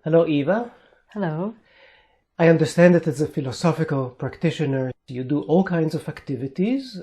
Hello, Eva. Hello. I understand that as a philosophical practitioner, you do all kinds of activities.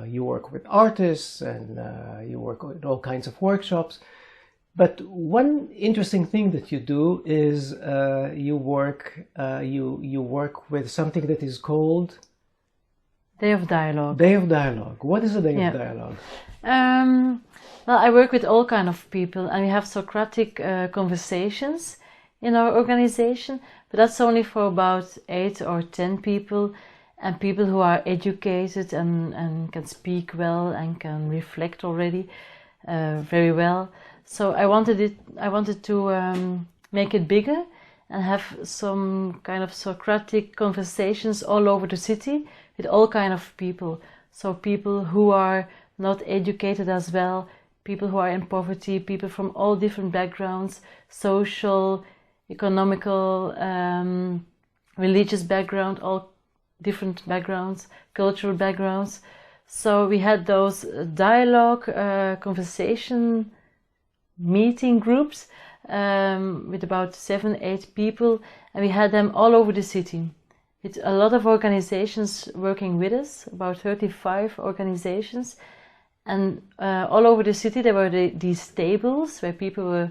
You work with artists and you work with all kinds of workshops. But one interesting thing that you do is you work with something that is called Day of Dialogue. Day of Dialogue. What is a Day of Dialogue? Well, I work with all kinds of people, and we have Socratic conversations in our organization, but that's only for about 8 or 10 people, and people who are educated and can speak well and can reflect already very well. So I wanted to make it bigger and have some kind of Socratic conversations all over the city with all kinds of people. So people who are not educated as well, people who are in poverty, people from all different backgrounds, social, economical, religious background, all different backgrounds, cultural backgrounds. So we had those dialogue, conversation, meeting groups with about 7-8 people, and we had them all over the city. It's a lot of organizations working with us, about 35 organizations, and all over the city there were these tables where people were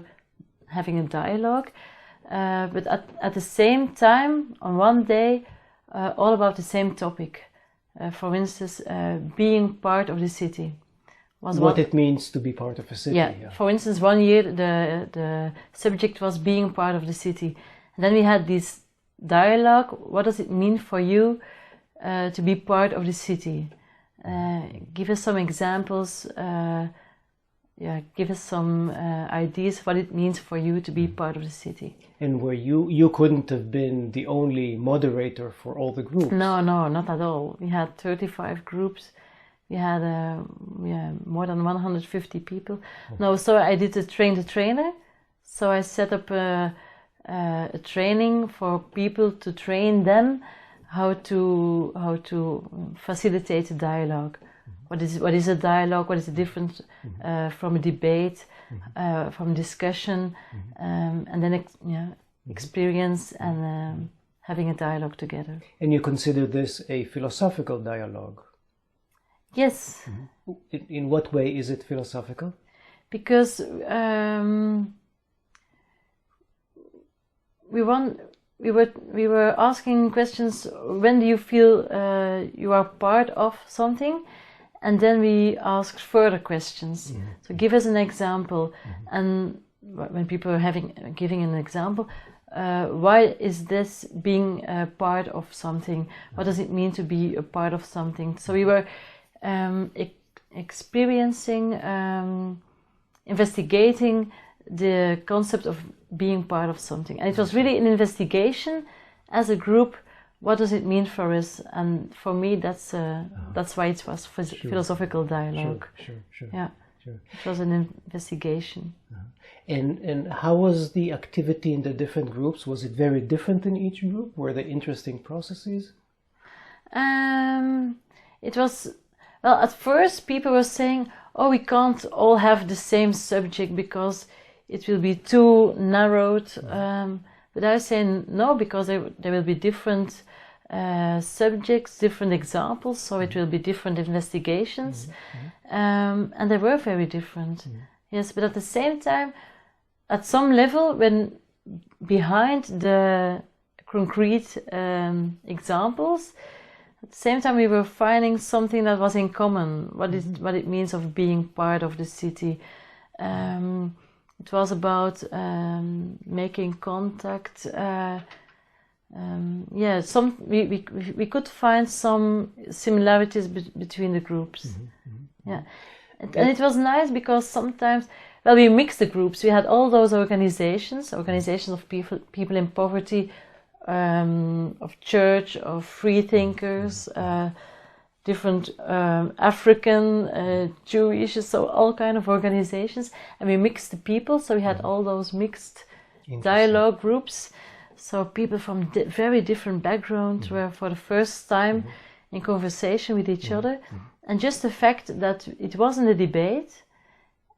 having a dialogue, but at the same time, on one day, all about the same topic. For instance, being part of the city. What it means to be part of a city. Yeah. For instance, one year the subject was being part of the city. And then we had this dialogue. What does it mean for you to be part of the city? Give us some examples. Give us some ideas what it means for you to be part of the city. And where you couldn't have been the only moderator for all the groups? No, not at all. We had 35 groups. We had more than 150 people. No, so I did a train the trainer. So I set up a training for people to train them how to facilitate a dialogue. What is a dialogue? What is the difference from a debate, from discussion, and then experience and having a dialogue together. And you consider this a philosophical dialogue? Yes. In what way is it philosophical? Because we were asking questions. When do you feel you are part of something? And then we asked further questions. So give us an example. And when people are giving an example, why is this being a part of something? What does it mean to be a part of something? So we were experiencing, investigating the concept of being part of something. And it was really an investigation as a group. What does it mean for us? And for me, that's why it was philosophical dialogue. Sure. Yeah. Sure. It was an investigation. And how was the activity in the different groups? Was it very different in each group? Were there interesting processes? It was, well, at first people were saying, we can't all have the same subject because it will be too narrowed. But I was saying no, because there will be different subjects, different examples, so it will be different investigations. And they were very different. Yes, but at the same time, at some level, when behind the concrete examples, at the same time we were finding something that was in common, what it means of being part of the city. It was about making contact. We could find some similarities between the groups. Yeah, and it was nice because sometimes, we mixed the groups. We had all those organizations of people in poverty, of church, of free thinkers, different African, Jewish, so all kind of organizations, and we mixed the people. So we had all those mixed dialogue groups. So people from very different backgrounds were for the first time in conversation with each other, and just the fact that it wasn't a debate,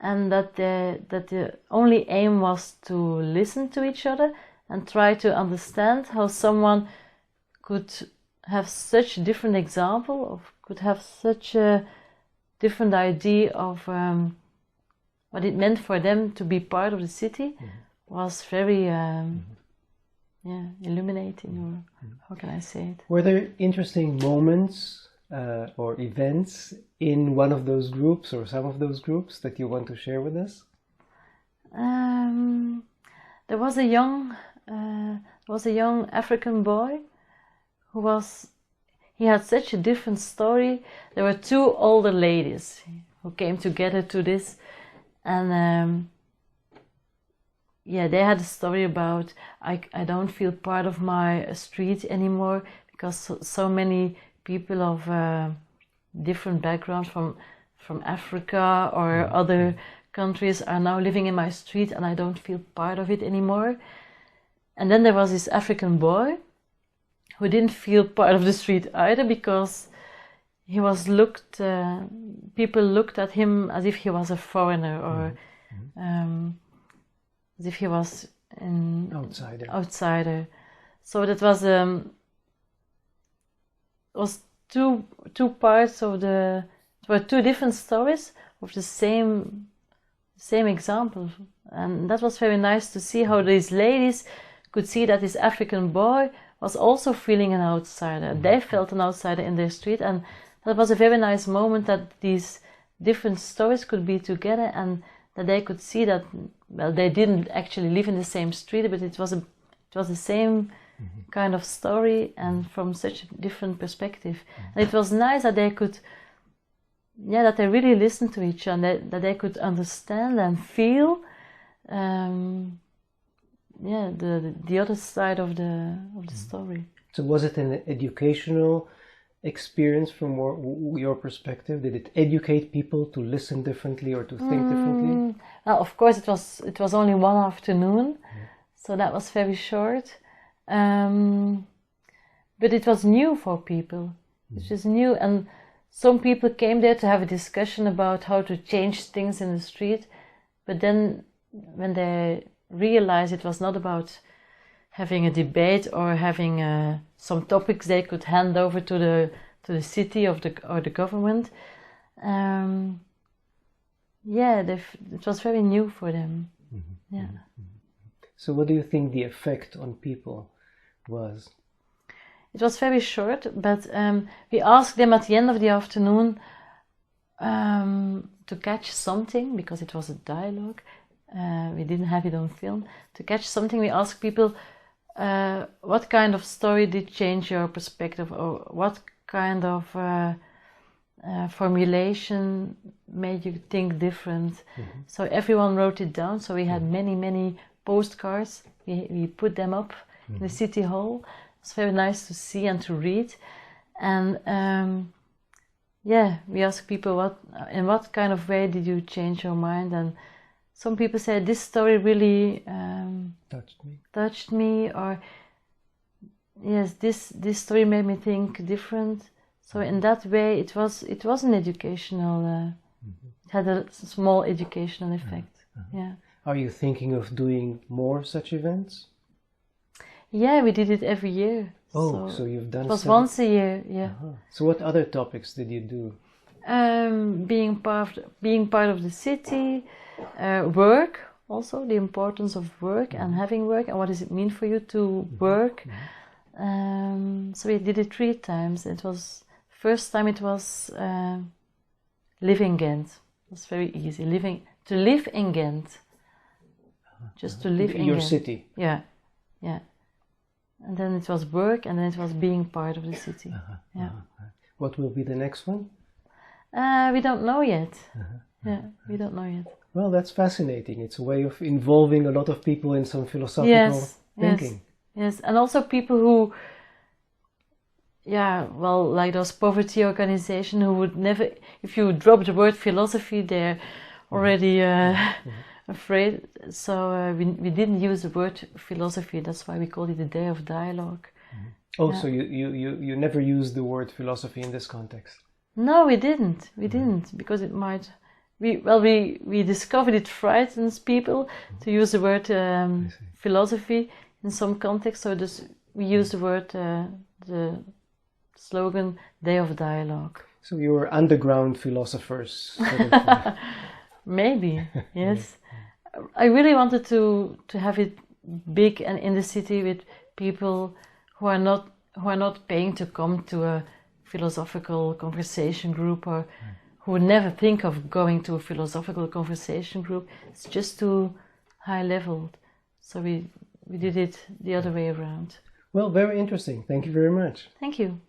and that the only aim was to listen to each other and try to understand how someone could have such a different example, of could have such a different idea of what it meant for them to be part of the city, was very illuminating, or how can I say it? Were there interesting moments or events in one of those groups or some of those groups that you want to share with us? There was a young African boy he had such a different story. There were two older ladies who came together to this, and they had a story about I don't feel part of my street anymore because so many people of different backgrounds from Africa or other countries are now living in my street, and I don't feel part of it anymore. And then there was this African boy who didn't feel part of the street either, because he was people looked at him as if he was a foreigner, or as if he was an outsider. So that was two parts of there were two different stories of the same example, and that was very nice to see how these ladies could see that this African boy was also feeling an outsider. They felt an outsider in their street, and that was a very nice moment that these different stories could be together, and that they could see that, well, they didn't actually live in the same street, but it was the same kind of story, and from such a different perspective. And it was nice that they could, that they really listened to each other, that they could understand and feel the other side of the story. So was it an educational experience from your perspective? Did it educate people to listen differently or to think differently? Well, of course, it was only one afternoon, so that was very short. But it was new for people. It was new, and some people came there to have a discussion about how to change things in the street. But then, when they realized it was not about having a debate or having some topics they could hand over to the city or the government, it was very new for them. So what do you think the effect on people was? It was very short, but we asked them at the end of the afternoon to catch something, because it was a dialogue. We didn't have it on film. To catch something, we asked people, what kind of story did change your perspective, or what kind of formulation made you think different? So everyone wrote it down. So we had many postcards. We put them up in the city hall. It's very nice to see and to read. And we asked people, in what kind of way did you change your mind? And some people said, this story really touched me, or yes, this story made me think different. So in that way, it was an educational, it had a small educational effect. Are you thinking of doing more such events? Yeah, we did it every year. Oh, so you've done it? It was once a year, So what other topics did you do? Being part of the city, work, also the importance of work and having work, and what does it mean for you to work. So we did it 3 times. First time it was live in Ghent. It was very easy. To live in Ghent. Just to live in your Ghent. City. Yeah. And then it was work, and then it was being part of the city. What will be the next one? We don't know yet. We don't know yet. Well, that's fascinating. It's a way of involving a lot of people in some philosophical thinking. Yes, and also people who, like those poverty organizations who would never, if you drop the word philosophy, they're already afraid. So we didn't use the word philosophy. That's why we called it a day of dialogue. So you never used the word philosophy in this context? No, we didn't, because it we discovered it frightens people to use the word philosophy in some context, so we use the word, the slogan, Day of Dialogue. So you were underground philosophers. Sort of, maybe, yes. I really wanted to have it big and in the city with people who are not paying to come to a philosophical conversation group, or who would never think of going to a philosophical conversation group. It's just too high leveled. So we did it the other way around. Well, very interesting. Thank you very much. Thank you.